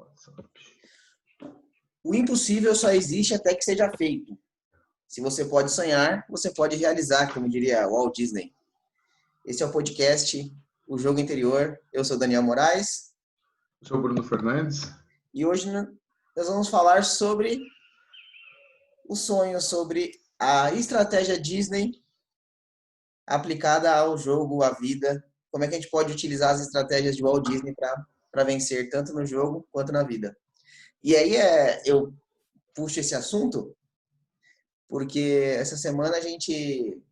WhatsApp. O impossível só existe até que seja feito. Se você pode sonhar, você pode realizar, como diria Walt Disney. Esse é o podcast O Jogo Interior. Eu sou Daniel Moraes. Eu sou Bruno Fernandes. E hoje nós vamos falar sobre o sonho, sobre a estratégia Disney aplicada ao jogo, à vida. Como é que a gente pode utilizar as estratégias de Walt Disney para vencer tanto no jogo quanto na vida. E aí eu puxo esse assunto porque essa semana a gente,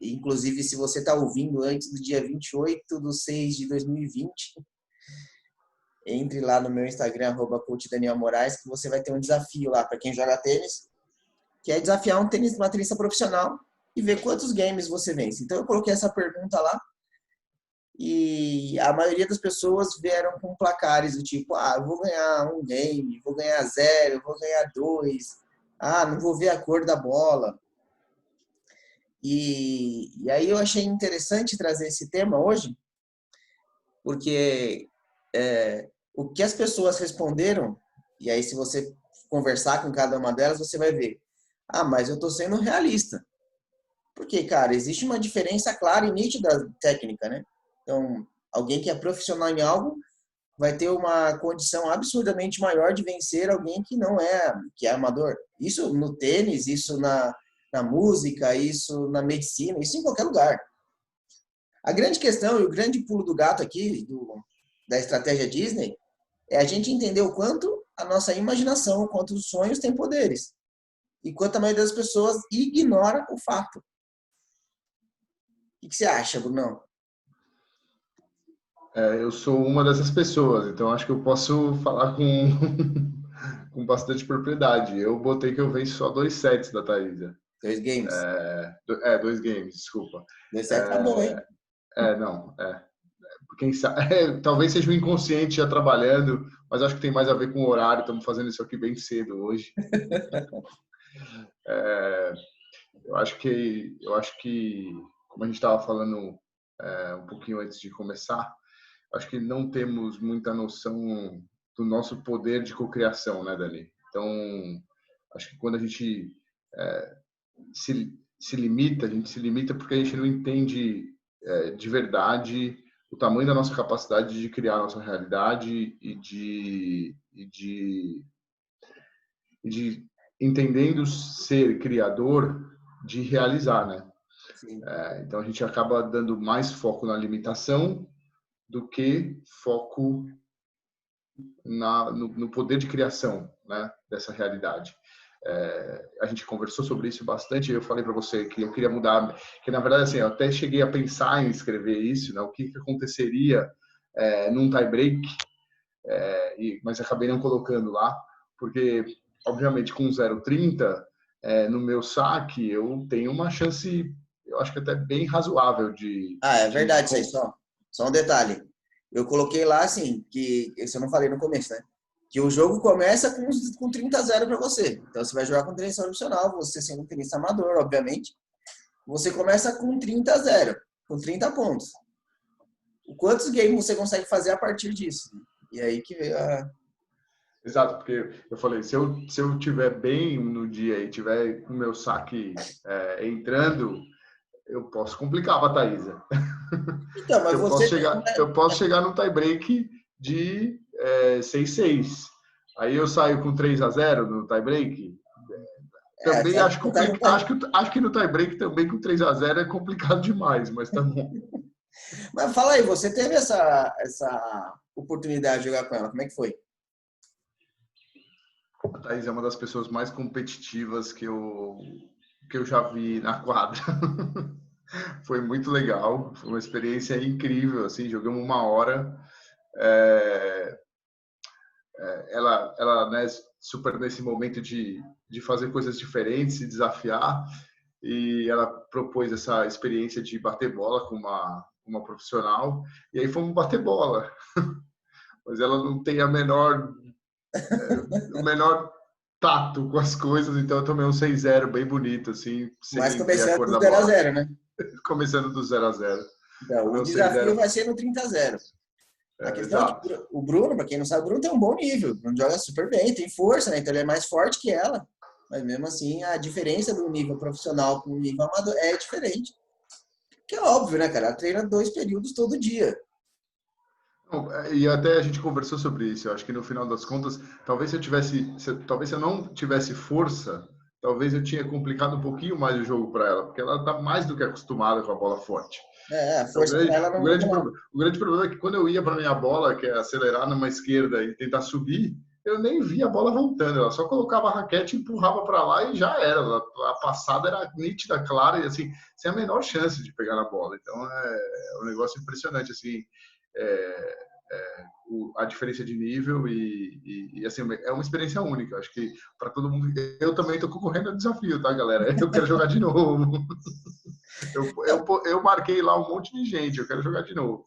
inclusive se você está ouvindo antes do dia 28/6/2020, entre lá no meu Instagram, @coachdanielmoraes, que você vai ter um desafio lá para quem joga tênis, que é desafiar uma tenista profissional e ver quantos games você vence. Então eu coloquei essa pergunta lá e a maioria das pessoas vieram com placares do tipo, eu vou ganhar um game, vou ganhar 0, vou ganhar 2, não vou ver a cor da bola. E aí eu achei interessante trazer esse tema hoje, porque o que as pessoas responderam, e aí se você conversar com cada uma delas, você vai ver, mas eu estou sendo realista. Porque, cara, existe uma diferença clara e nítida técnica, né? Então, alguém que é profissional em algo vai ter uma condição absurdamente maior de vencer alguém que não é, que é amador. Isso no tênis, isso na música, isso na medicina, isso em qualquer lugar. A grande questão e o grande pulo do gato aqui, da estratégia Disney, é a gente entender o quanto a nossa imaginação, o quanto os sonhos têm poderes. E quanto a maioria das pessoas ignora o fato. O que você acha, Brunão? Eu sou uma dessas pessoas, então acho que eu posso falar com, com bastante propriedade. Eu botei que eu venço só 2 sets da Thaísa. 2 games? 2 games, desculpa. 2 sets tá bom, hein? Não. Quem sabe, talvez seja o inconsciente já trabalhando, mas acho que tem mais a ver com o horário. Estamos fazendo isso aqui bem cedo hoje. Eu acho que, como a gente estava falando um pouquinho antes de começar, acho que não temos muita noção do nosso poder de cocriação, né, Dani? Então, acho que quando a gente se limita, a gente se limita porque a gente não entende de verdade o tamanho da nossa capacidade de criar a nossa realidade e de entendendo ser criador, de realizar, né? Então a gente acaba dando mais foco na limitação do que foco no poder de criação, né, dessa realidade. A gente conversou sobre isso bastante. Eu falei para você que eu queria mudar, que na verdade assim, eu até cheguei a pensar em escrever isso, né, o que aconteceria num tie break, mas acabei não colocando lá, porque obviamente com 0,30 no meu saque eu tenho uma chance, eu acho que até bem razoável de É verdade isso aí, só um detalhe. Eu coloquei lá assim, que isso eu não falei no começo, né? Que o jogo começa com 30-0 para você. Então você vai jogar com tenista profissional, você sendo um tenista amador, obviamente. Você começa com 30-0, com 30 pontos. Quantos games você consegue fazer a partir disso? E aí que veio a... Exato, porque eu falei, se eu tiver bem no dia e tiver com o meu saque entrando, eu posso complicar para a Thaísa. Então, mas eu posso chegar no tie break de 6-6. Aí eu saio com 3-0 no tie break. Também acho que no tie break também com 3-0 é complicado demais, mas tá bom. Mas fala aí, você teve essa oportunidade de jogar com ela, como é que foi? A Thaís é uma das pessoas mais competitivas que eu já vi na quadra. Foi muito legal, foi uma experiência incrível, assim, jogamos 1 hora. Ela né, super nesse momento de fazer coisas diferentes, se desafiar, e ela propôs essa experiência de bater bola com uma profissional, e aí fomos bater bola. Mas ela não tem o menor tato com as coisas, então eu tomei um 6-0 bem bonito, assim, Mas sem ver a começando cor do da bola. 0-0, né? Começando do 0-0. Então, o desafio vai ser no 30-0. A questão é exato. que o Bruno, para quem não sabe, o Bruno tem um bom nível. O Bruno joga super bem, tem força, né? Então ele é mais forte que ela. Mas mesmo assim, a diferença do nível profissional com o nível amador é diferente. Que é óbvio, né, cara? Ela treina 2 períodos todo dia. E até a gente conversou sobre isso. Eu acho que no final das contas, talvez talvez se eu não tivesse força, talvez eu tinha complicado um pouquinho mais o jogo para ela, porque ela está mais do que acostumada com a bola forte. A Então, força para ela não muda, não. o grande problema é que quando eu ia para minha bola, que é acelerar numa esquerda e tentar subir, eu nem via a bola voltando. Ela só colocava a raquete, empurrava para lá e já era. A passada era nítida, clara e assim, sem a menor chance de pegar na bola. Então é um negócio impressionante assim. É, a diferença de nível e assim é uma experiência única. Acho que para todo mundo. Eu também estou concorrendo ao desafio, tá, galera? Eu quero jogar de novo. Eu marquei lá um monte de gente. Eu quero jogar de novo.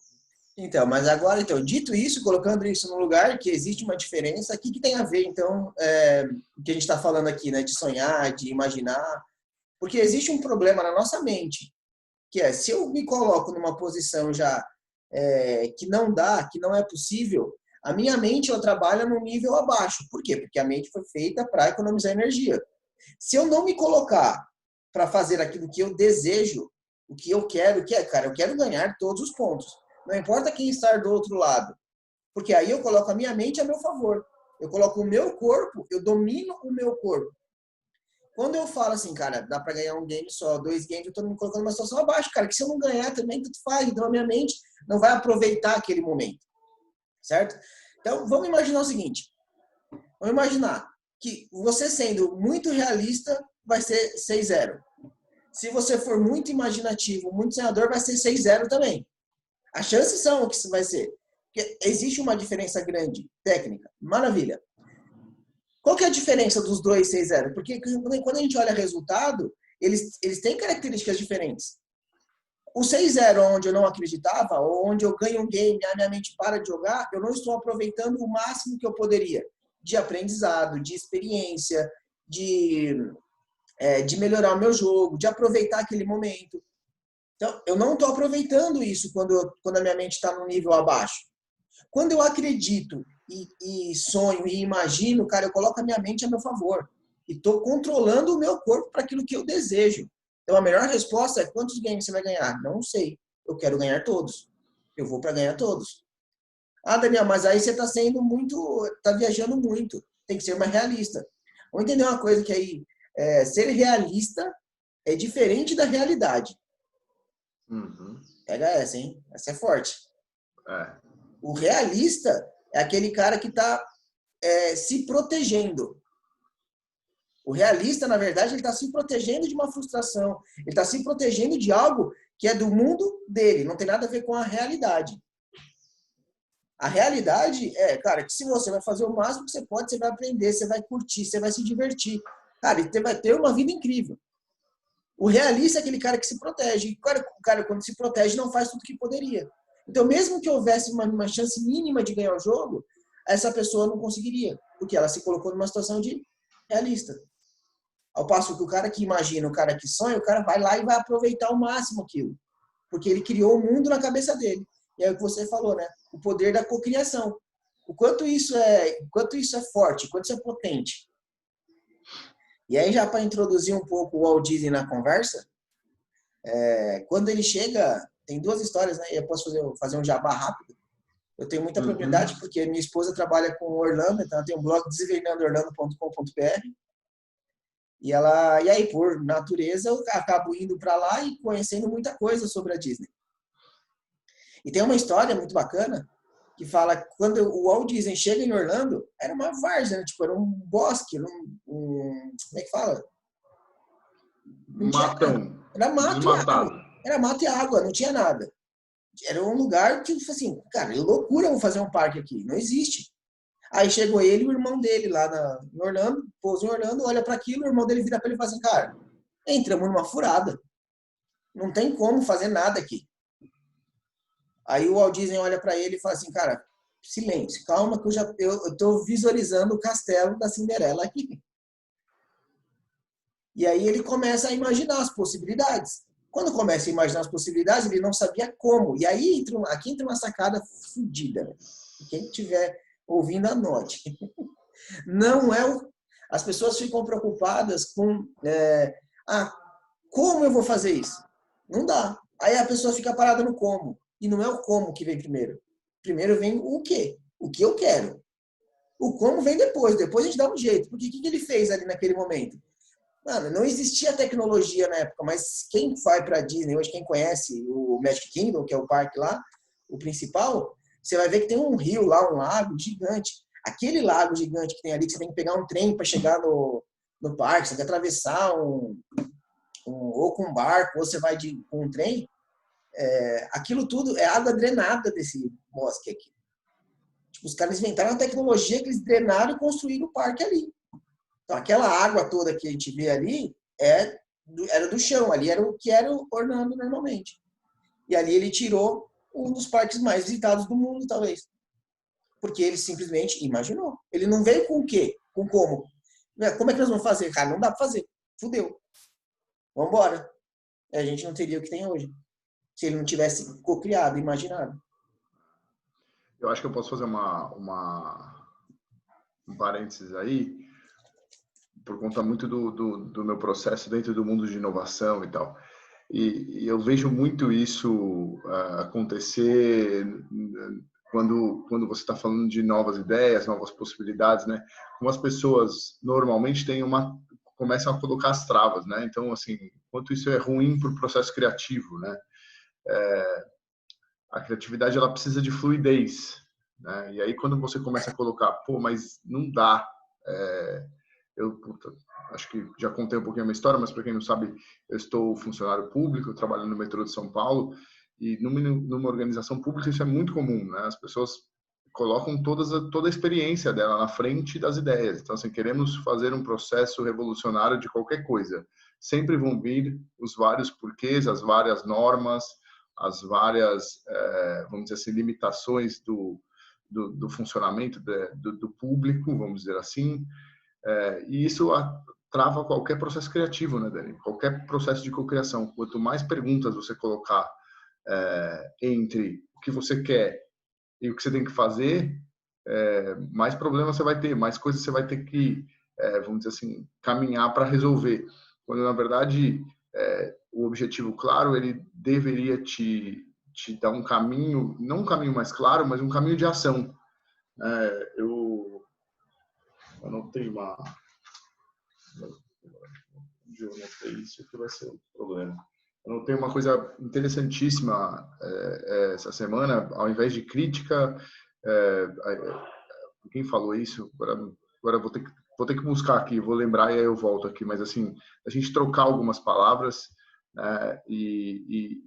Então, mas agora, então, dito isso, colocando isso no lugar que existe uma diferença, o que tem a ver, então, o que a gente está falando aqui, né, de sonhar, de imaginar? Porque existe um problema na nossa mente, que é, se eu me coloco numa posição já que não dá, que não é possível, a minha mente ela trabalha num nível abaixo. Por quê? Porque a mente foi feita para economizar energia. Se eu não me colocar para fazer aquilo que eu desejo, o que eu quero, cara, eu quero ganhar todos os pontos. Não importa quem estar do outro lado. Porque aí eu coloco a minha mente a meu favor. Eu coloco o meu corpo, eu domino o meu corpo. Quando eu falo assim, cara, dá para ganhar um game só, 2 games, eu tô me colocando numa situação abaixo, cara, que se eu não ganhar também, tudo faz. Então a minha mente não vai aproveitar aquele momento. Certo? Então vamos imaginar o seguinte. Vamos imaginar que você sendo muito realista, vai ser 6-0. Se você for muito imaginativo, muito sonhador, vai ser 6-0 também. As chances são o que isso vai ser. Porque existe uma diferença grande, técnica. Maravilha. Qual que é a diferença dos dois 6-0? Porque quando a gente olha resultado, eles têm características diferentes. O 6-0, onde eu não acreditava, ou onde eu ganho um game e a minha mente para de jogar, eu não estou aproveitando o máximo que eu poderia de aprendizado, de experiência, de melhorar o meu jogo, de aproveitar aquele momento. Então, eu não estou aproveitando isso quando a minha mente está no nível abaixo. Quando eu acredito e sonho e imagino, cara, eu coloco a minha mente a meu favor. E estou controlando o meu corpo para aquilo que eu desejo. Então, a melhor resposta é: quantos games você vai ganhar? Não sei. Eu quero ganhar todos. Eu vou para ganhar todos. Ah, Daniel, mas aí você está sendo muito... Está viajando muito. Tem que ser mais realista. Vamos entender uma coisa que aí... ser realista é diferente da realidade. Uhum. Pega essa, hein? Essa é forte. É. O realista é aquele cara que está se protegendo. O realista, na verdade, ele está se protegendo de uma frustração. Ele está se protegendo de algo que é do mundo dele. Não tem nada a ver com a realidade. A realidade é, cara, que se você vai fazer o máximo que você pode, você vai aprender, você vai curtir, você vai se divertir. Cara, e você vai ter uma vida incrível. O realista é aquele cara que se protege. E o cara, quando se protege, não faz tudo que poderia. Então, mesmo que houvesse uma chance mínima de ganhar o jogo, essa pessoa não conseguiria, porque ela se colocou numa situação de realista. Ao passo que o cara que imagina, o cara que sonha, o cara vai lá e vai aproveitar ao máximo aquilo, porque ele criou o mundo na cabeça dele. E é o que você falou, né? O poder da cocriação. O quanto isso é forte, o quanto isso é potente. E aí, já para introduzir um pouco o Walt Disney na conversa, quando ele chega, tem 2 histórias, né? Eu posso fazer um jabá rápido. Eu tenho muita propriedade porque minha esposa trabalha com Orlando, então ela tem um blog desvendandorlando.com.br. E aí, por natureza, eu acabo indo para lá e conhecendo muita coisa sobre a Disney. E tem uma história muito bacana que fala que quando o Walt Disney chega em Orlando, era uma várzea, né? Tipo, era um bosque, como é que fala? Não tinha nada. Era mato e água. Era mato e água, não tinha nada. Era um lugar que, assim, cara, é loucura eu fazer um parque aqui. Não existe. Aí chegou ele e o irmão dele lá em Orlando, pousa em Orlando, olha para aquilo, o irmão dele vira para ele e fala assim, cara, entramos numa furada. Não tem como fazer nada aqui. Aí o Walt Disney olha para ele e fala assim, cara, silêncio, calma que eu tô visualizando o castelo da Cinderela aqui. E aí ele começa a imaginar as possibilidades. Quando começa a imaginar as possibilidades, ele não sabia como. E aí aqui entra uma sacada fodida. Quem estiver ouvindo, anote. Não é o... As pessoas ficam preocupadas com como eu vou fazer isso? Não dá. Aí a pessoa fica parada no como. E não é o como que vem primeiro. Primeiro vem o quê? O que eu quero. O como vem depois. Depois a gente dá um jeito. Porque o que ele fez ali naquele momento? Mano, não existia tecnologia na época, mas quem vai pra Disney hoje, quem conhece o Magic Kingdom, que é o parque lá, o principal, você vai ver que tem um rio lá, um lago gigante. Aquele lago gigante que tem ali, que você tem que pegar um trem para chegar no parque, você tem que atravessar ou com um barco, ou você vai com um trem. Aquilo tudo é água drenada desse bosque aqui. Tipo, os caras inventaram uma tecnologia que eles drenaram e construíram o parque ali. Então, aquela água toda que a gente vê ali era do chão, ali era o que era o Orlando normalmente. E ali ele tirou um dos parques mais visitados do mundo, talvez. Porque ele simplesmente imaginou. Ele não veio com o quê? Com como? Como é que nós vamos fazer? Cara, não dá pra fazer. Fudeu. Vambora. A gente não teria o que tem hoje. Se ele não tivesse co-criado, imaginado. Eu acho que eu posso fazer um parênteses aí, por conta muito do meu processo dentro do mundo de inovação e tal. E eu vejo muito isso acontecer quando você está falando de novas ideias, novas possibilidades, né? Como as pessoas normalmente começam a colocar as travas, né? Então, assim, quanto isso é ruim para o processo criativo, né? A criatividade, ela precisa de fluidez, né? E aí, quando você começa a colocar, pô, mas não dá. Acho que já contei um pouquinho a minha história, mas para quem não sabe, eu estou funcionário público, eu trabalho no metrô de São Paulo, e numa organização pública isso é muito comum, né? As pessoas colocam toda a experiência dela na frente das ideias. Então, assim, queremos fazer um processo revolucionário de qualquer coisa. Sempre vão vir os vários porquês, as várias normas, as várias, vamos dizer assim, limitações do funcionamento do público, vamos dizer assim. E isso trava qualquer processo criativo, né, Dani? Qualquer processo de cocriação. Quanto mais perguntas você colocar entre o que você quer e o que você tem que fazer, mais problemas você vai ter, mais coisas você vai ter que, vamos dizer assim, caminhar para resolver. Quando, na verdade, o objetivo claro, ele deveria te dar um caminho, não um caminho mais claro, mas um caminho de ação. Eu não tenho onde eu notei isso, que vai ser o problema. Eu notei uma coisa interessantíssima essa semana, ao invés de crítica, quem falou isso? Agora vou ter que buscar aqui, vou lembrar e aí eu volto aqui, mas assim, a gente trocar algumas palavras, né, e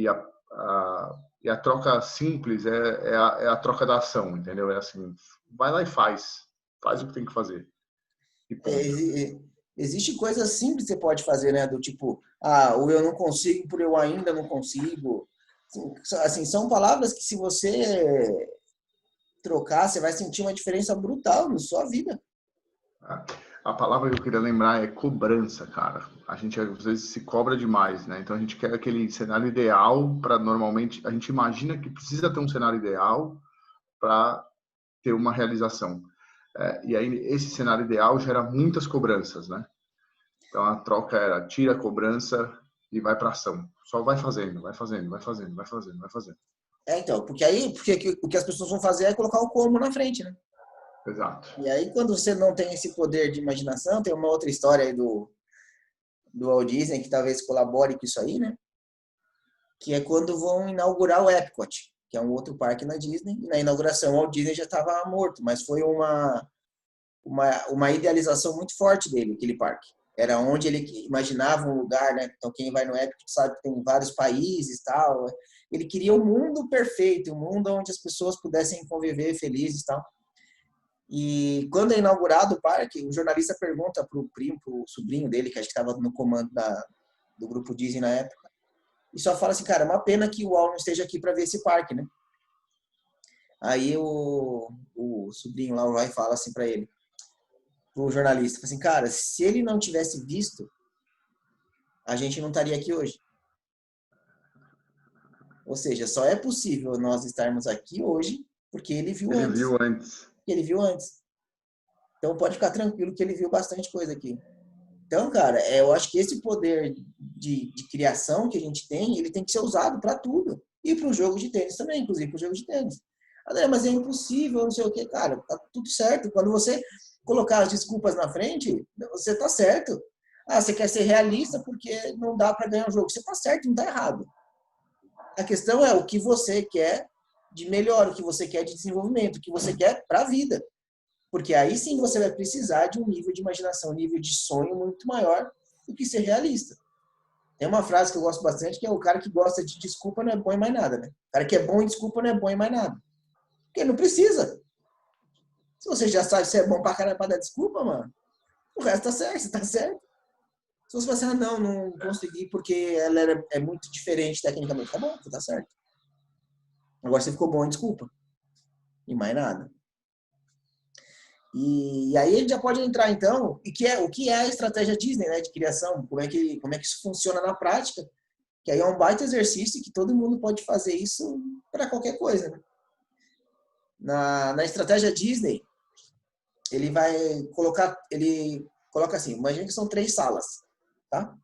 a troca simples é a troca da ação, entendeu? É assim, vai lá e faz o que tem que fazer. E ponto. Existe coisas simples que você pode fazer, né? Do tipo, o eu não consigo por eu ainda não consigo. Assim, são palavras que se você trocar, você vai sentir uma diferença brutal na sua vida. A palavra que eu queria lembrar é cobrança, cara. A gente às vezes se cobra demais, né? Então a gente quer aquele cenário ideal para normalmente, a gente imagina que precisa ter um cenário ideal para ter uma realização. E aí esse cenário ideal gera muitas cobranças, né? Então a troca era tira a cobrança e vai para ação. Só vai fazendo, vai fazendo, vai fazendo, vai fazendo, vai fazendo. Então, porque o que as pessoas vão fazer é colocar o como na frente, né? Exato. E aí, quando você não tem esse poder de imaginação, tem uma outra história aí do Walt Disney que talvez colabore com isso aí, né? Que é quando vão inaugurar o Epcot, que é um outro parque na Disney. E na inauguração, o Walt Disney já estava morto, mas foi uma idealização muito forte dele, aquele parque. Era onde ele imaginava um lugar, né? Então, quem vai no Epcot sabe que tem vários países e tal. Ele queria um mundo perfeito, um mundo onde as pessoas pudessem conviver felizes e tal. E quando é inaugurado o parque, o jornalista pergunta pro sobrinho dele, que acho que estava no comando do grupo Disney na época, e só fala assim, cara, é uma pena que o Walt não esteja aqui para ver esse parque, né? Aí o sobrinho lá, o Roy, fala assim para ele, pro jornalista, assim, cara, se ele não tivesse visto, a gente não estaria aqui hoje. Ou seja, só é possível nós estarmos aqui hoje porque ele viu Ele antes. viu antes. Ele viu antes. Então pode ficar tranquilo que ele viu bastante coisa aqui. Então, cara, eu acho que esse poder de criação que a gente tem, ele tem que ser usado para tudo. E para o jogo de tênis também, inclusive para o jogo de tênis. André, mas é impossível, não sei o quê. Cara, tá tudo certo. Quando você colocar as desculpas na frente, você tá certo. Ah, você quer ser realista porque não dá para ganhar o jogo. Você tá certo, não tá errado. A questão é o que você quer de melhor, o que você quer de desenvolvimento, o que você quer para a vida. Porque aí sim você vai precisar de um nível de imaginação, um nível de sonho muito maior do que ser realista. Tem uma frase que eu gosto bastante, que é o cara que gosta de desculpa não é bom em mais nada, né? O cara que é bom em desculpa não é bom em mais nada. Porque não precisa. Se você já sabe se é bom pra caramba pra dar desculpa, mano, o resto tá certo, você tá certo. Se você falar assim, não consegui porque ela é muito diferente tecnicamente, tá bom, você tá certo. Agora você ficou bom em desculpa. E mais nada. E aí a gente já pode entrar, então, o que é a estratégia Disney, né, de criação, como é que isso funciona na prática, que aí é um baita exercício que todo mundo pode fazer isso para qualquer coisa. Né? Na estratégia Disney, ele coloca assim, imagina que são 3 salas, tá?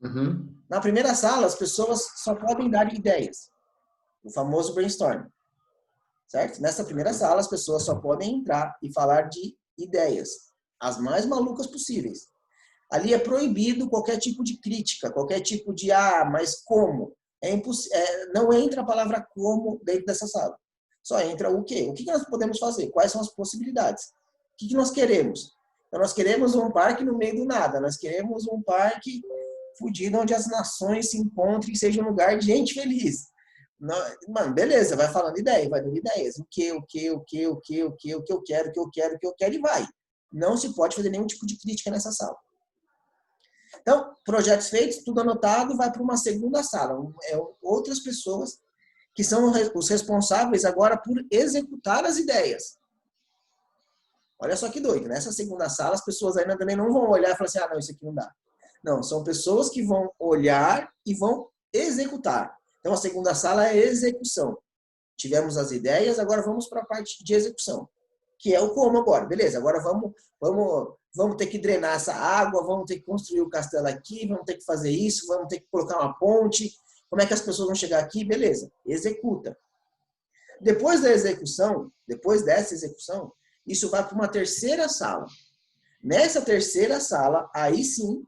Uhum. Na primeira sala, as pessoas só podem dar ideias, o famoso brainstorm. Certo? Nessa primeira sala, as pessoas só podem entrar e falar de ideias, as mais malucas possíveis. Ali é proibido qualquer tipo de crítica, qualquer tipo de, mas como? Não entra a palavra como dentro dessa sala. Só entra o quê? O que nós podemos fazer? Quais são as possibilidades? O que nós queremos? Então, nós queremos um parque no meio do nada. Nós queremos um parque fudido onde as nações se encontrem e seja um lugar de gente feliz. Não, mano, beleza, vai falando ideia, vai dando ideias. O que eu quero, e vai. Não se pode fazer nenhum tipo de crítica nessa sala. Então, projetos feitos, tudo anotado, vai para uma segunda sala. Outras pessoas que são os responsáveis agora por executar as ideias. Olha só que doido. Nessa segunda sala, as pessoas ainda também não vão olhar e falar assim, não, isso aqui não dá. Não, são pessoas que vão olhar e vão executar. Então, a segunda sala é execução. Tivemos as ideias, agora vamos para a parte de execução, que é o como agora. Beleza, agora vamos ter que drenar essa água, vamos ter que construir o castelo aqui, vamos ter que fazer isso, vamos ter que colocar uma ponte. Como é que as pessoas vão chegar aqui? Beleza, executa. Depois dessa execução, isso vai para uma terceira sala. Nessa terceira sala, aí sim,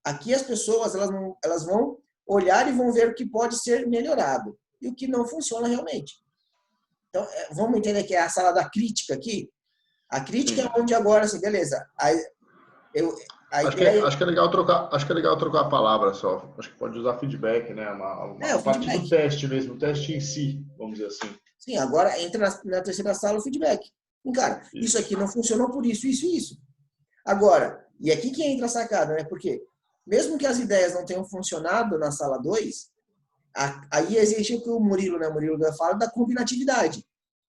aqui as pessoas elas vão olhar e vão ver o que pode ser melhorado e o que não funciona realmente. Então, vamos entender que é a sala da crítica aqui. A crítica é onde agora, assim, beleza. Acho que é legal trocar a palavra só. Acho que pode usar feedback, né? A partir do teste mesmo, o teste em si, vamos dizer assim. Sim, agora entra na terceira sala o feedback. E, cara, isso aqui não funcionou por isso, isso e isso. Agora, e aqui que entra a sacada, né? Porque mesmo que as ideias não tenham funcionado na sala 2, aí existe o que o Murilo fala da combinatividade.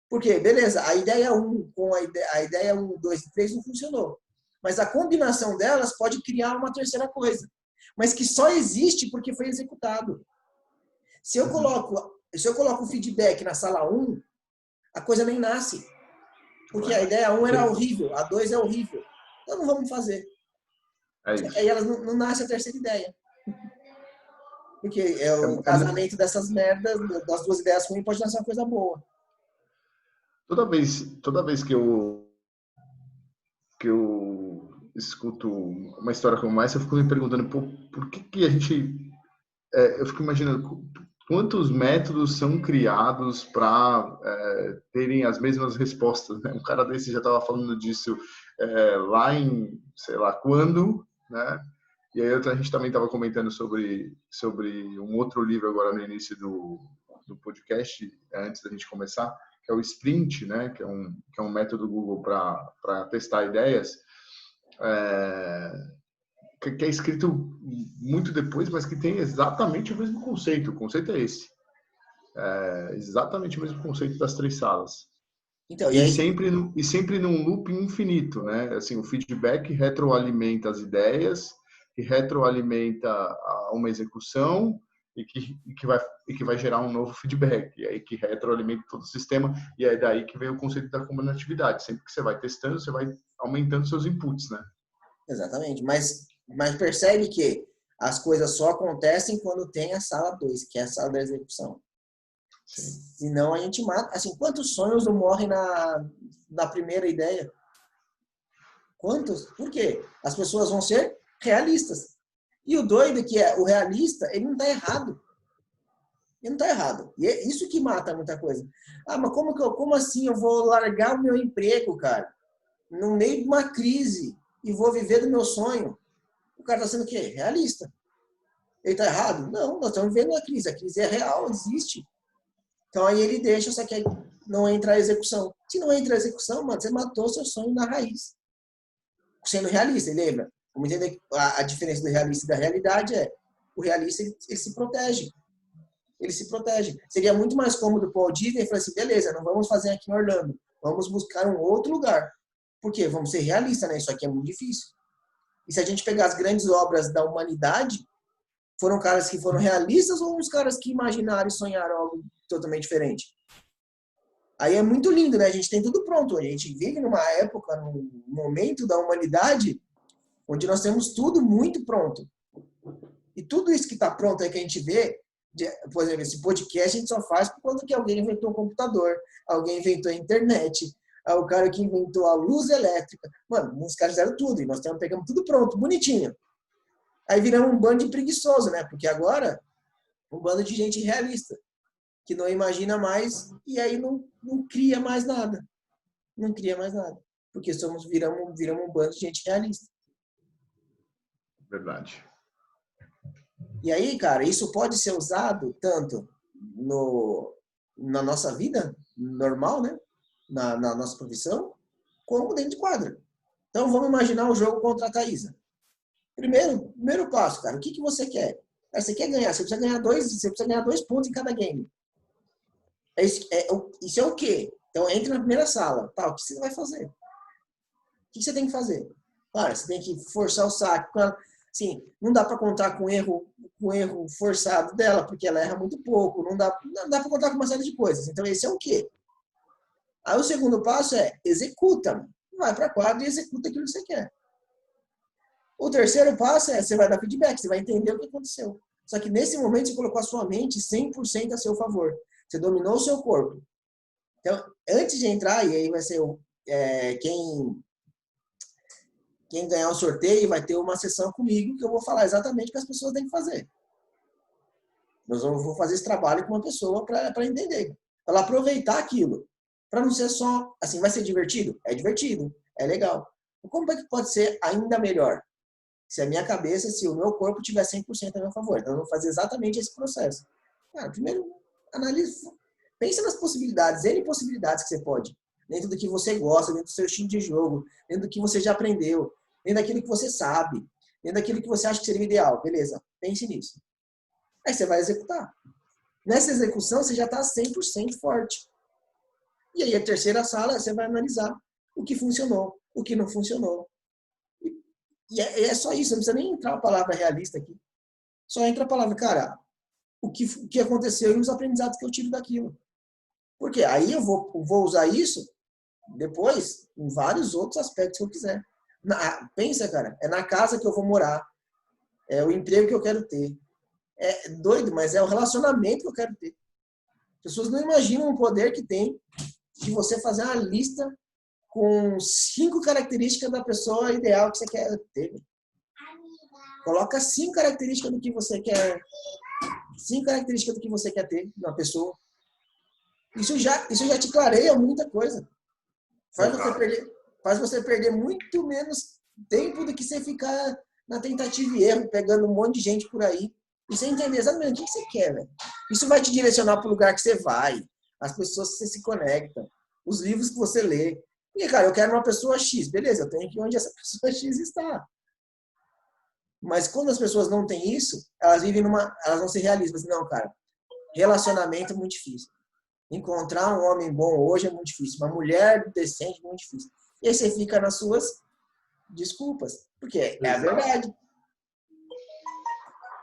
Porque, beleza, a ideia 1 com a ideia 1, 2 e 3 não funcionou. Mas a combinação delas pode criar uma terceira coisa. Mas que só existe porque foi executado. Se eu coloco o feedback na sala 1, a coisa nem nasce. Porque a ideia 1 era horrível, a 2 é horrível. Então não vamos fazer. Aí elas não nasce a terceira ideia. Porque o casamento dessas merdas, das 2 ideias ruins, pode nascer uma coisa boa. Toda vez que eu escuto uma história como essa, eu fico me perguntando por que a gente... eu fico imaginando quantos métodos são criados para terem as mesmas respostas. Né? Um cara desse já estava falando disso lá em, sei lá quando, né? E aí a gente também estava comentando sobre um outro livro agora no início do podcast, antes da gente começar, que é o Sprint, né? Que é um método Google para testar ideias, que é escrito muito depois, mas que tem exatamente o mesmo conceito. O conceito é esse. Exatamente o mesmo conceito das 3 salas. Então, e sempre num loop infinito, né? Assim, o feedback retroalimenta as ideias, que retroalimenta uma execução, e que vai gerar um novo feedback, e aí que retroalimenta todo o sistema, e é daí que vem o conceito da combinatividade. Sempre que você vai testando, você vai aumentando seus inputs, né? Exatamente. Mas percebe que as coisas só acontecem quando tem a sala 2, que é a sala da execução. Sim. Senão a gente mata. Assim, quantos sonhos não morrem na primeira ideia? Quantos? Por quê? As pessoas vão ser realistas. E o doido que é o realista, ele não está errado. Ele não está errado. E é isso que mata muita coisa. Ah, mas como assim eu vou largar o meu emprego, cara? No meio de uma crise e vou viver do meu sonho? O cara está sendo o quê? Realista. Ele está errado? Não, nós estamos vivendo uma crise. A crise é real, existe. Então aí ele deixa, só que não entra a execução. Se não entra a execução, mano, você matou seu sonho na raiz. Sendo realista, lembra? Vamos entender que a diferença do realista e da realidade é o realista ele se protege. Ele se protege. Seria muito mais cômodo o Walt Disney falar assim, beleza, não vamos fazer aqui em Orlando. Vamos buscar um outro lugar. Por quê? Vamos ser realistas, né? Isso aqui é muito difícil. E se a gente pegar as grandes obras da humanidade, foram caras que foram realistas ou uns caras que imaginaram e sonharam algo totalmente diferente? Aí é muito lindo, né? A gente tem tudo pronto. A gente vive numa época, num momento da humanidade, onde nós temos tudo muito pronto. E tudo isso que está pronto aí que a gente vê, por exemplo, esse podcast a gente só faz por conta que alguém inventou um computador, alguém inventou a internet, o cara que inventou a luz elétrica. Mano, os caras fizeram tudo e nós pegamos tudo pronto, bonitinho. Aí viramos um bando de preguiçoso, né? Porque agora, um bando de gente realista, que não imagina mais e aí não cria mais nada. Não cria mais nada. Porque viramos um bando de gente realista. Verdade. E aí, cara, isso pode ser usado tanto na nossa vida normal, né? Na nossa profissão, como dentro de quadra. Então, vamos imaginar o jogo contra a Thaísa. Primeiro passo, cara, o que você quer? Você quer ganhar, você precisa ganhar 2 pontos em cada game. Isso é o quê? Então, entre na primeira sala. Tá, o que você vai fazer? O que você tem que fazer? Cara, você tem que forçar o saque. Assim, não dá para contar com erro forçado dela, porque ela erra muito pouco. Não dá para contar com uma série de coisas. Então, esse é o quê? Aí, o segundo passo é executa. Vai para a quadra e executa aquilo que você quer. O terceiro passo é você vai dar feedback, você vai entender o que aconteceu. Só que nesse momento você colocou a sua mente 100% a seu favor. Você dominou o seu corpo. Então, antes de entrar, e aí vai ser quem ganhar o sorteio vai ter uma sessão comigo que eu vou falar exatamente o que as pessoas têm que fazer. Vou fazer esse trabalho com uma pessoa para entender, para ela aproveitar aquilo. Para não ser só, assim, vai ser divertido? É divertido, é legal. Como é que pode ser ainda melhor? Se a minha cabeça, se o meu corpo tiver 100% a meu favor. Então, eu vou fazer exatamente esse processo. Cara, primeiro, analise, pensa nas possibilidades, N possibilidades que você pode. Dentro do que você gosta, dentro do seu estilo de jogo, dentro do que você já aprendeu, dentro daquilo que você sabe, dentro daquilo que você acha que seria o ideal. Beleza, pense nisso. Aí você vai executar. Nessa execução, você já está 100% forte. E aí, a terceira sala, você vai analisar o que funcionou, o que não funcionou. E é só isso, não precisa nem entrar a palavra realista aqui. Só entra a palavra, cara, o que aconteceu e os aprendizados que eu tive daquilo. Porque aí eu vou usar isso depois em vários outros aspectos que eu quiser. Pensa, cara, é na casa que eu vou morar, é o emprego que eu quero ter. É doido, mas é o relacionamento que eu quero ter. As pessoas não imaginam o poder que tem de você fazer uma lista com 5 características da pessoa ideal que você quer ter. Coloca 5 características do que você quer. 5 características do que você quer ter na pessoa. Isso já te clareia muita coisa. Faz você perder muito menos tempo do que você ficar na tentativa e erro, pegando um monte de gente por aí. E você entender exatamente o que você quer, velho. Isso vai te direcionar para o lugar que você vai, as pessoas que você se conecta, os livros que você lê. E, cara, eu quero uma pessoa X. Beleza, eu tenho que ir onde essa pessoa X está. Mas quando as pessoas não têm isso, elas não se realizam. Não, cara, relacionamento é muito difícil. Encontrar um homem bom hoje é muito difícil. Uma mulher decente é muito difícil. E aí você fica nas suas desculpas. Porque é a verdade.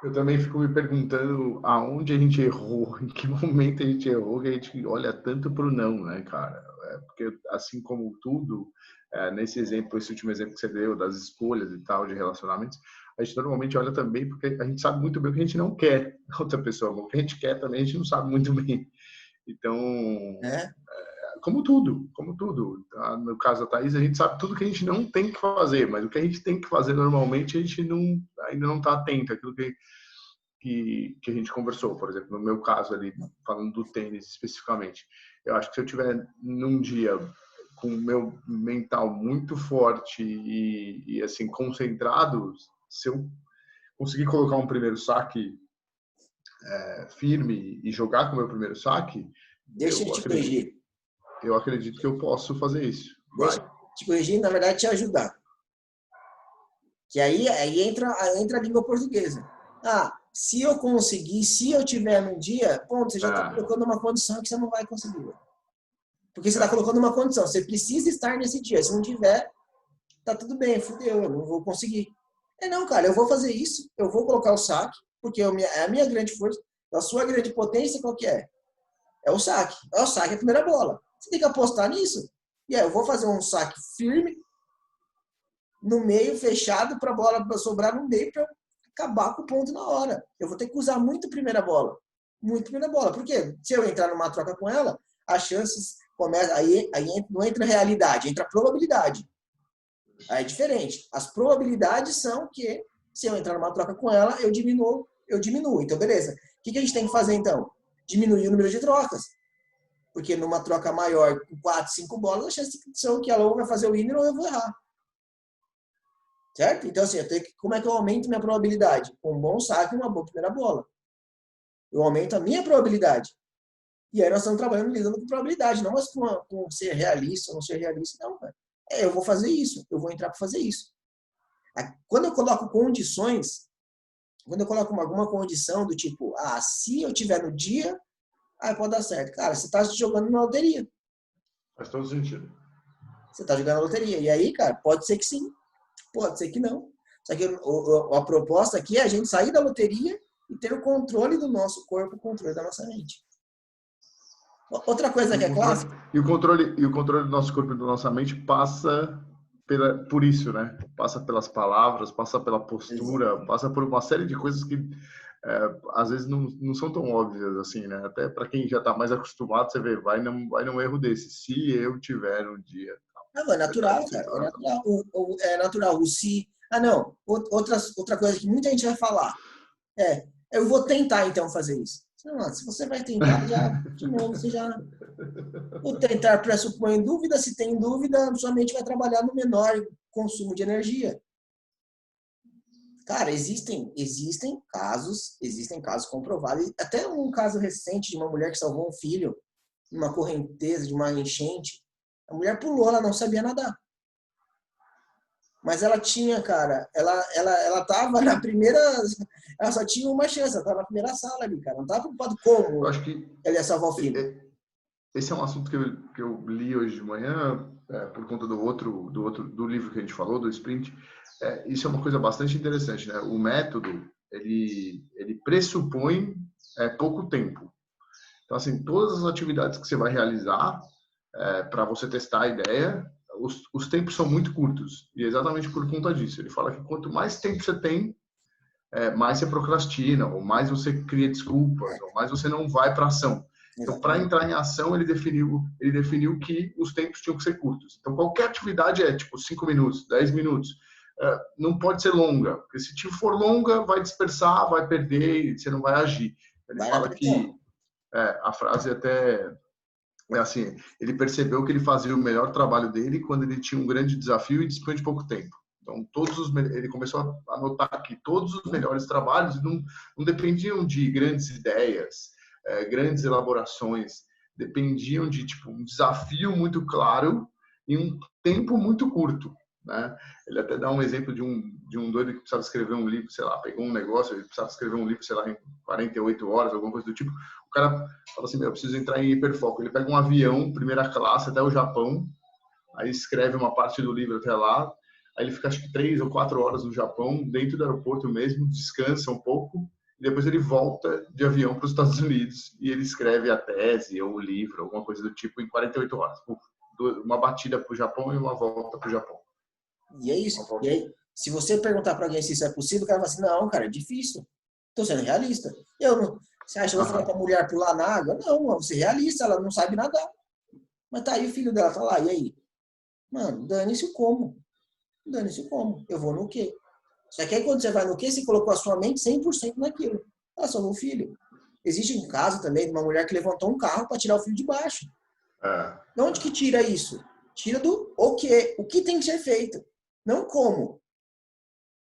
Eu também fico me perguntando aonde a gente errou, em que momento a gente errou, que a gente olha tanto para o não, né, cara? Porque assim como tudo, nesse exemplo, esse último exemplo que você deu, das escolhas e tal, de relacionamentos, a gente normalmente olha também porque a gente sabe muito bem o que a gente não quer da outra pessoa, mas o que a gente quer também a gente não sabe muito bem. Então, né? como tudo. Tá? No caso da Thaís, a gente sabe tudo que a gente não tem que fazer, mas o que a gente tem que fazer normalmente a gente ainda não está atento àquilo que a gente conversou. Por exemplo, no meu caso ali, falando do tênis especificamente, eu acho que se eu tiver num dia com o meu mental muito forte e assim concentrado, se eu conseguir colocar um primeiro saque firme e jogar com o meu primeiro saque, Deixa eu te corrigir. eu acredito que eu posso fazer isso. Deixa Vai. eu te corrigir, na verdade, te ajudar. Que aí entra a língua portuguesa. Ah, se eu conseguir, se eu tiver num dia, ponto, você já está colocando uma condição que você não vai conseguir. Porque você está colocando uma condição, você precisa estar nesse dia. Se não tiver, tá tudo bem, fudeu, eu não vou conseguir. Não, cara, eu vou fazer isso, eu vou colocar o saque, porque é a minha grande força, a sua grande potência, qual que é? É o saque. É o saque, é a primeira bola. Você tem que apostar nisso. E aí, eu vou fazer um saque firme, no meio, fechado, para a bola sobrar no meio, para acabar com o ponto na hora. Eu vou ter que usar muito primeira bola. Muito primeira bola. Por quê? Se eu entrar numa troca com ela, as chances começam. Aí não entra realidade, entra probabilidade. Aí é diferente. As probabilidades são que, se eu entrar numa troca com ela, eu diminuo. Então, beleza. O que a gente tem que fazer, então? Diminuir o número de trocas. Porque numa troca maior, com 4, 5 bolas, a chance são que ela ou vai fazer o winner ou eu vou errar. Certo? Então, assim, como é que eu aumento minha probabilidade? Com um bom saque e uma boa primeira bola. Eu aumento a minha probabilidade. E aí nós estamos trabalhando lidando com probabilidade, não mais com ser realista ou não ser realista. Não, cara. Eu vou fazer isso, eu vou entrar para fazer isso. Quando eu coloco condições, quando eu coloco alguma condição do tipo, se eu tiver no dia, aí pode dar certo. Cara, você está jogando na loteria. Faz todo sentido. Você está jogando na loteria. E aí, cara, pode ser que sim, pode ser que não. Só que a proposta aqui é a gente sair da loteria e ter o controle do nosso corpo, o controle da nossa mente. Outra coisa que é clássica. E o controle do nosso corpo e da nossa mente passa por isso, né? Passa pelas palavras, passa pela postura, Exatamente. passa por uma série de coisas que às vezes não são tão óbvias assim, né? Até para quem já está mais acostumado, você vê, vai num erro desse. Se eu tiver um dia. Não, é natural, cara. É natural. É natural. Não. Outra coisa que muita gente vai falar eu vou tentar então fazer isso. Não, se você vai tentar, de novo, você já. O tentar pressupõe dúvida. Se tem dúvida, sua mente vai trabalhar no menor consumo de energia. Cara, existem casos comprovados. Até um caso recente de uma mulher que salvou um filho numa correnteza, de uma enchente. A mulher pulou, ela não sabia nadar. Mas ela tinha, cara, ela tava na primeira, ela só tinha uma chance, ela tava na primeira sala ali, cara, não tava preocupado Eu como acho que ela ia salvar o filho. esse é um assunto que eu li hoje de manhã, por conta do livro que a gente falou, do Sprint. Isso é uma coisa bastante interessante, né? O método, ele pressupõe pouco tempo. Então, assim, todas as atividades que você vai realizar para você testar a ideia, os tempos são muito curtos. E é exatamente por conta disso. Ele fala que quanto mais tempo você tem, mais você procrastina, ou mais você cria desculpas, ou mais você não vai para ação. Então, para Exatamente. entrar em ação, ele definiu que os tempos tinham que ser curtos. Então, qualquer atividade é tipo 5 minutos, 10 minutos. Não pode ser longa, porque se for longa, vai dispersar, vai perder e você não vai agir. Ele Vai na fala que pressão. a frase até é assim, ele percebeu que ele fazia o melhor trabalho dele quando ele tinha um grande desafio e dispunha de pouco tempo. Então, ele começou a notar que todos os melhores trabalhos não dependiam de grandes ideias, grandes elaborações, dependiam de tipo um desafio muito claro e um tempo muito curto, né? Ele até dá um exemplo de um doido que precisava escrever um livro, sei lá, pegou um negócio, ele precisava escrever um livro, sei lá, em 48 horas, alguma coisa do tipo. O cara fala assim, eu preciso entrar em hiperfoco. Ele pega um avião, primeira classe, até o Japão, aí escreve uma parte do livro até lá, aí ele fica acho que 3 ou 4 horas no Japão, dentro do aeroporto mesmo, descansa um pouco, e depois ele volta de avião para os Estados Unidos e ele escreve a tese ou o livro, alguma coisa do tipo, em 48 horas. Uma batida para o Japão e uma volta para o Japão. E é isso. E aí, se você perguntar para alguém se isso é possível, o cara fala assim, não, cara, é difícil. Tô sendo realista. Você acha que eu vou falar pra mulher pular na água? Não, mano, você é realista, ela não sabe nadar. Mas tá aí o filho dela, tá lá, e aí? Mano, dane-se o como. Dane-se o como. Eu vou no quê? Só que aí quando você vai no quê, você colocou a sua mente 100% naquilo. Ela só no filho. Existe um caso também de uma mulher que levantou um carro para tirar o filho de baixo. De onde que tira isso? Tira do o quê? O que tem que ser feito. Não como.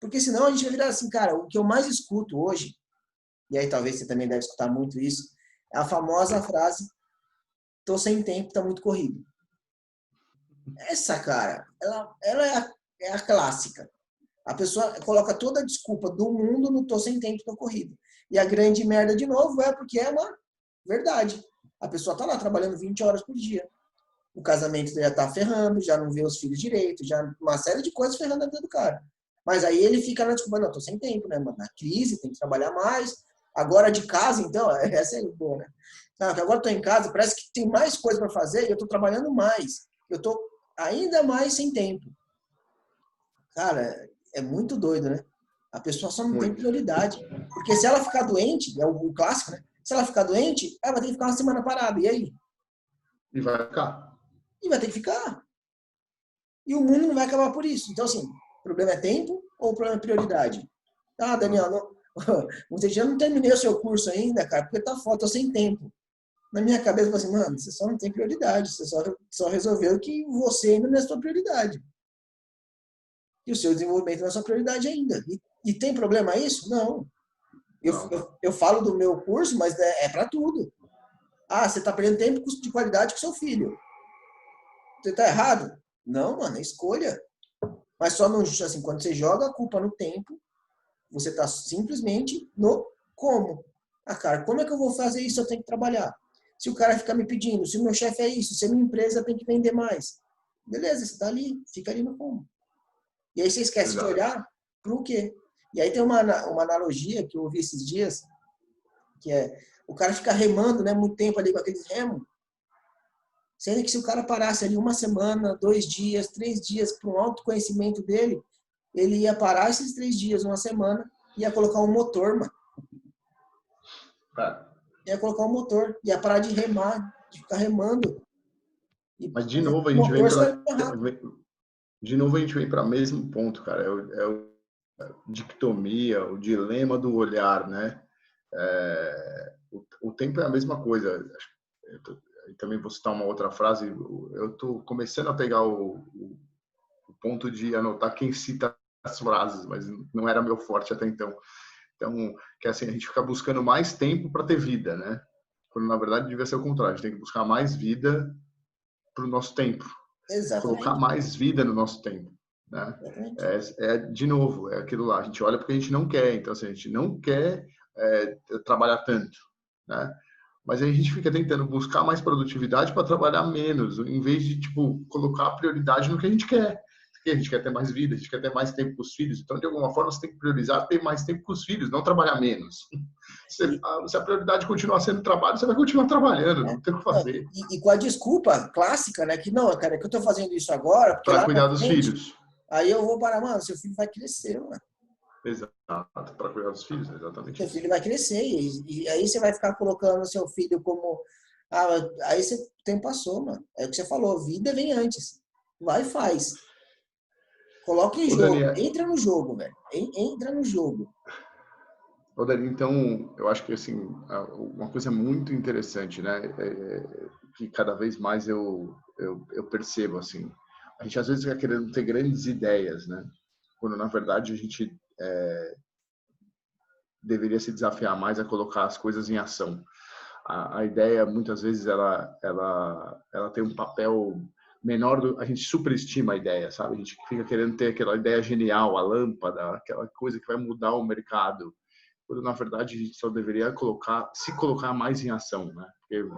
Porque senão a gente vai virar assim, cara, o que eu mais escuto hoje, e aí talvez você também deve escutar muito isso, é a famosa frase, tô sem tempo, tá muito corrido. Essa, cara, ela é a clássica. A pessoa coloca toda a desculpa do mundo no tô sem tempo, tô corrido. E a grande merda, de novo, é porque é uma verdade. A pessoa tá lá trabalhando 20 horas por dia. O casamento já tá ferrando, já não vê os filhos direito, já uma série de coisas ferrando a vida do cara. Mas aí ele fica na desculpa, não, tô sem tempo, né, mano? Na crise, tem que trabalhar mais. Agora de casa, então, essa é boa, né? Agora eu tô em casa, parece que tem mais coisa para fazer e eu tô trabalhando mais. Eu tô ainda mais sem tempo. Cara, é muito doido, né? A pessoa só não tem Muito. prioridade. Porque se ela ficar doente, é o clássico, né? Se ela ficar doente, ela vai ter que ficar uma semana parada. E aí? E vai ficar. E vai ter que ficar. E o mundo não vai acabar por isso. Então, assim, o problema é tempo ou o problema é prioridade? Ah, Daniel, não, você já não terminei o seu curso ainda, cara, porque tá foda, tô sem tempo. Na minha cabeça, eu falei assim, mano, você só não tem prioridade, você só resolveu que você ainda não é a sua prioridade. E o seu desenvolvimento não é a sua prioridade ainda. E tem problema isso? Não. Eu falo do meu curso, mas é para tudo. Ah, você está perdendo tempo de qualidade com seu filho. Você está errado? Não, mano, é escolha. Mas só não, assim, quando você joga a culpa no tempo, você está simplesmente no como. Ah, cara, como é que eu vou fazer isso? Eu tenho que trabalhar. Se o cara ficar me pedindo, se o meu chefe é isso, se a minha empresa tem que vender mais. Beleza, você está ali, fica ali no como. E aí você esquece de olhar para o quê? E aí tem uma analogia que eu ouvi esses dias, que é o cara fica remando, né, muito tempo ali com aqueles remos, sendo que se o cara parasse ali uma semana, 2 dias, 3 dias para o autoconhecimento dele, ele ia parar esses 3 dias, uma semana, ia colocar um motor, mano. Ia colocar um motor, ia parar de remar, de ficar remando. Mas de novo a gente vem para o mesmo ponto, cara. É a dicotomia, o dilema do olhar, né? O tempo é a mesma coisa. Eu também vou citar uma outra frase. Eu estou começando a pegar o ponto de anotar quem cita as frases, mas não era meu forte até então. Então, que assim, a gente fica buscando mais tempo para ter vida, né? Quando na verdade devia ser o contrário. A gente tem que buscar mais vida para o nosso tempo. Exatamente. Colocar mais vida no nosso tempo, né? De novo, é aquilo lá. A gente olha porque a gente não quer. Então, assim, a gente não quer trabalhar tanto, né? Mas aí a gente fica tentando buscar mais produtividade para trabalhar menos, em vez de, tipo, colocar a prioridade no que a gente quer. Porque a gente quer ter mais vida, a gente quer ter mais tempo com os filhos. Então, de alguma forma, você tem que priorizar ter mais tempo com os filhos, não trabalhar menos. Se a prioridade continuar sendo trabalho, você vai continuar trabalhando, não tem o que fazer. E com a desculpa clássica, né? Que não, cara, que eu tô fazendo isso agora, porque para lá cuidar na dos frente, filhos. aí eu vou parar, mano, seu filho vai crescer, mano. Exato, para cuidar dos filhos, exatamente Seu isso. filho vai crescer, e aí você vai ficar colocando seu filho como. Ah, aí você tempo passou, mano. É o que você falou, vida vem antes. Vai e faz. Coloca em jogo. Daniel, Entra no jogo, velho. Entra no jogo. Daniel, então, eu acho que assim, uma coisa muito interessante, né? Que cada vez mais eu percebo, assim. A gente às vezes fica querendo ter grandes ideias, né? Quando na verdade a gente deveria se desafiar mais a colocar as coisas em ação. A ideia muitas vezes ela tem um papel menor, a gente superestima a ideia, sabe? A gente fica querendo ter aquela ideia genial, a lâmpada, aquela coisa que vai mudar o mercado, quando na verdade a gente só deveria se colocar mais em ação, né? Porque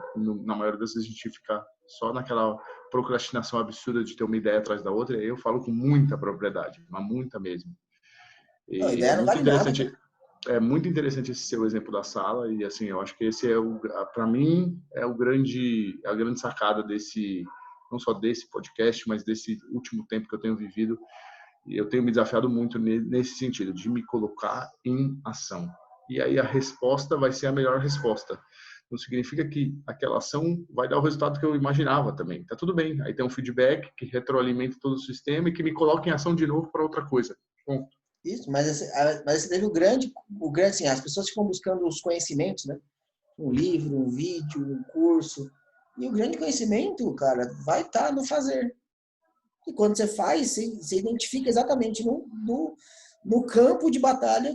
na maioria das vezes a gente fica só naquela procrastinação absurda de ter uma ideia atrás da outra, eu falo com muita propriedade, mas muita mesmo. Não, a E ideia não vale nada, cara. é muito interessante esse seu exemplo da sala e assim, eu acho que esse é para mim é a grande sacada desse, não só desse podcast, mas desse último tempo que eu tenho vivido. E eu tenho me desafiado muito nesse sentido, de me colocar em ação. E aí a resposta vai ser a melhor resposta. Não significa que aquela ação vai dar o resultado que eu imaginava também. Tá tudo bem. Aí tem um feedback que retroalimenta todo o sistema e que me coloca em ação de novo para outra coisa. Bom, Isso, mas você teve assim, as pessoas ficam buscando os conhecimentos, né? Um livro, um vídeo, um curso. E o grande conhecimento, cara, vai estar no fazer. E quando você faz, você identifica exatamente no campo de batalha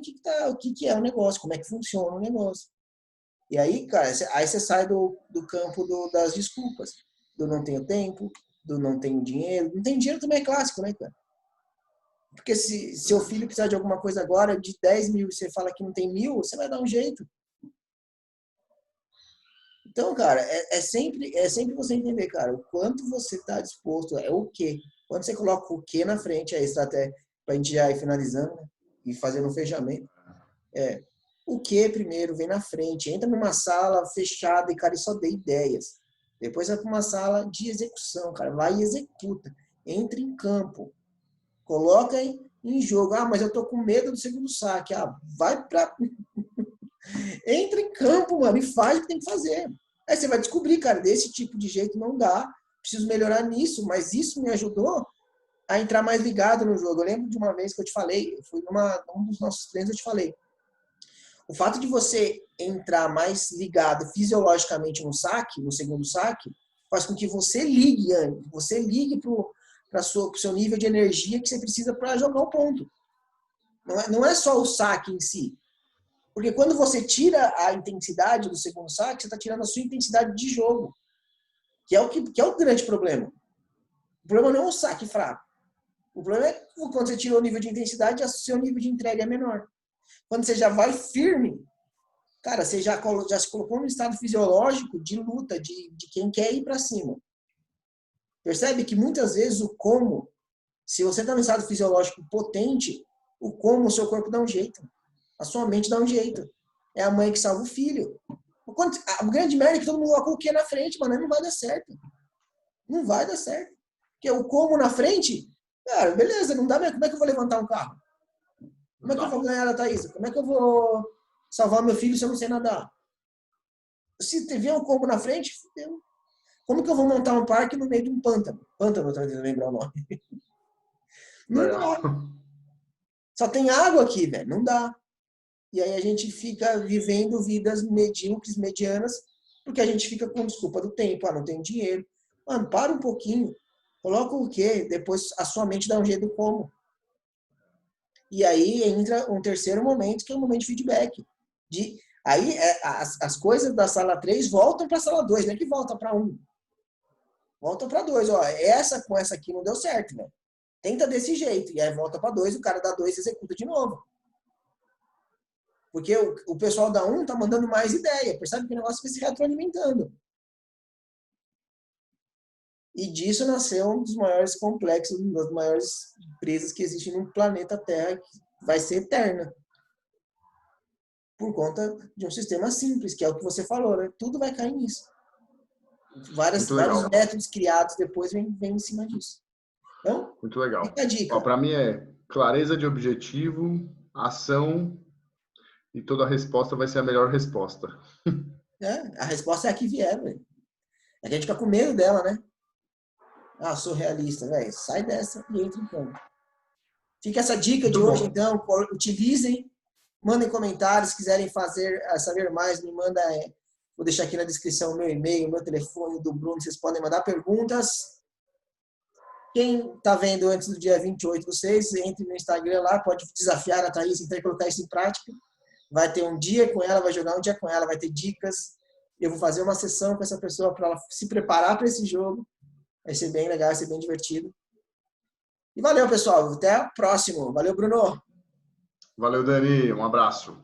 o que é o negócio, como é que funciona o negócio. E aí, cara, aí você sai do campo das desculpas. Do não tenho tempo, do não tenho dinheiro. Não tem dinheiro também é clássico, né, cara? Porque se seu filho precisar de alguma coisa agora, de 10 mil, e você fala que não tem 1.000, você vai dar um jeito. Então, cara, é sempre você entender, cara, o quanto você está disposto, é o quê. Quando você coloca o quê na frente, a estratégia, para a gente já ir finalizando, né, e fazendo um fechamento, o que primeiro vem na frente. Entra numa sala fechada e, cara, só dê ideias. Depois vai para uma sala de execução, cara. Vai e executa. Entre em campo. Coloca em jogo. Ah, mas eu tô com medo do segundo saque. Ah, vai pra... Entra em campo, mano, e faz o que tem que fazer. Aí você vai descobrir, cara, desse tipo de jeito não dá. Preciso melhorar nisso, mas isso me ajudou a entrar mais ligado no jogo. Eu lembro de uma vez que eu te falei, eu fui num dos nossos treinos, eu te falei. O fato de você entrar mais ligado fisiologicamente no saque, no segundo saque, faz com que você ligue para o seu nível de energia que você precisa para jogar o ponto. Não é só o saque em si. Porque quando você tira a intensidade do segundo saque, você está tirando a sua intensidade de jogo. Que é o grande problema. O problema não é o saque fraco. O problema é que quando você tirou o nível de intensidade, o seu nível de entrega é menor. Quando você já vai firme, cara, você já se colocou no estado fisiológico de luta, de quem quer ir para cima. Percebe que muitas vezes o como, se você está no estado fisiológico potente, o como o seu corpo dá um jeito. A sua mente dá um jeito. É a mãe que salva o filho. A grande merda é que todo mundo coloca o que na frente, mano, não vai dar certo. Não vai dar certo. Porque o como na frente, cara, beleza, não dá mesmo. Como é que eu vou levantar um carro? Como é que eu vou ganhar a Thaísa? Como é que eu vou salvar meu filho se eu não sei nadar? Se tiver um combo na frente, fudeu. Como que eu vou montar um parque no meio de um pântano? Pântano, tô tentando lembrar o nome. Não dá. Só tem água aqui, velho. Não dá. E aí a gente fica vivendo vidas medíocres, medianas, porque a gente fica com desculpa do tempo. Ah, não tenho dinheiro. Mano, para um pouquinho. Coloca o quê? Depois a sua mente dá um jeito como. E aí entra um terceiro momento, que é o momento de feedback. Aí as coisas da sala 3 voltam para a sala 2, não é que volta para 1. Volta para 2. Ó, essa com essa aqui não deu certo, velho. Tenta desse jeito. E aí volta para 2, o cara da 2 executa de novo. Porque o pessoal da 1 tá mandando mais ideia. Percebe que o negócio vai se retroalimentando. E disso nasceu um dos maiores complexos, uma das maiores empresas que existem no planeta Terra, que vai ser eterna. Por conta de um sistema simples, que é o que você falou, né? Tudo vai cair nisso. Vários métodos criados depois vêm em cima disso. Então, muito legal. Fica a dica. Para mim é clareza de objetivo, ação, e toda a resposta vai ser a melhor resposta. A resposta é a que vier, velho. A gente fica com medo dela, né? Ah, sou realista, velho. Sai dessa e entra em campo. Fica essa dica Muito de hoje, bom. então. Utilizem, mandem comentários. Se quiserem saber mais, me manda. Vou deixar aqui na descrição o meu e-mail, o meu telefone do Bruno. Vocês podem mandar perguntas. Quem está vendo antes do dia 28 do 6, entre no Instagram lá, pode desafiar a Thaís, então colocar isso em prática. Vai ter um dia com ela, vai jogar um dia com ela, vai ter dicas. Eu vou fazer uma sessão com essa pessoa para ela se preparar para esse jogo. Vai ser bem legal, vai ser bem divertido. E valeu, pessoal. Até o próximo. Valeu, Bruno. Valeu, Dani. Um abraço.